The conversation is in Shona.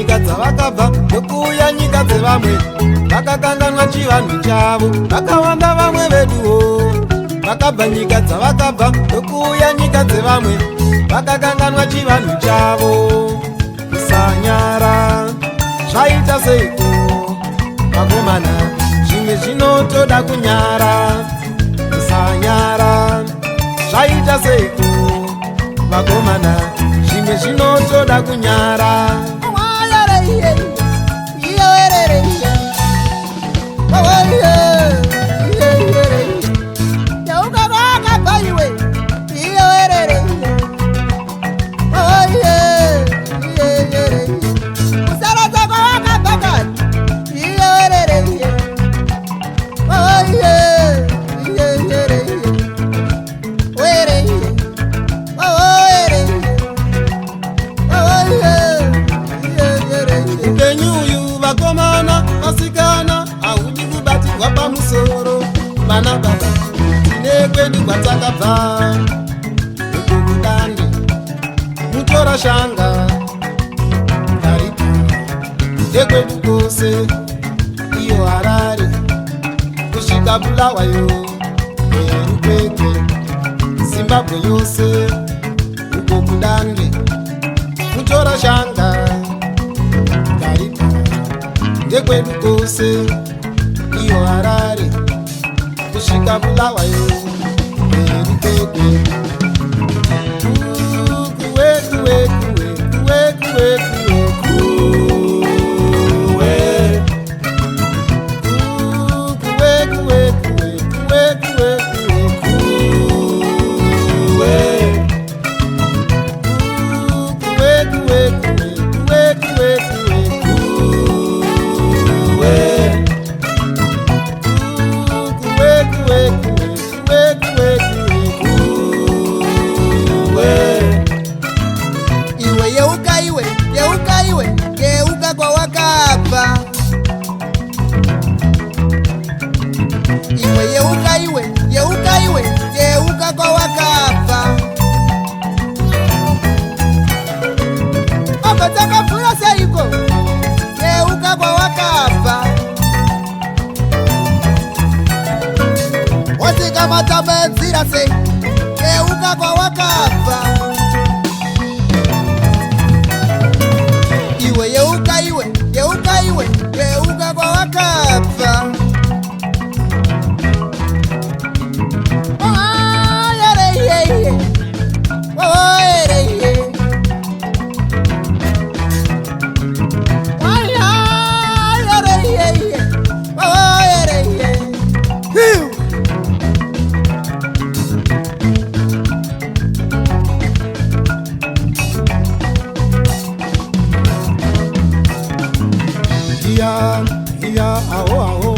nyika dzavakabva ndokuuya nyika dzevamwe, vakakanganwa chivanhu chavo. Vakawanda vamwe veduwo vakabva nyika dzavakabva ndokuuya nyika dzevamwe, vakakanganwa chivanhu chavo. Kusanyara zvaita seiko vakomana, zvimwe zvinotoda kunyara. Kusanyara zvaita seiko vakomana, zvimwe zvinotoda kunyara. Vana baba tine kwedu kwatakabva, ukukudande mutora shanga karibu ndekwedu kose, iyo Harare kusvika Bulawayo neRupege, Zimbabwe yose. Ukukudande mutora shanga karibu ndekwedu kose, iyo Harare kusvika Bulawayo neRupege. Kuwe kuwe kuwe kuwe kuwe yeuka kwa wakabva. Ogo takapfura seiko, yeuka kwa wakabva. Osika matamenzira sei, yeuka kwa wakabva. Iwe yeuka yeuka kwa wakabva. Aho aho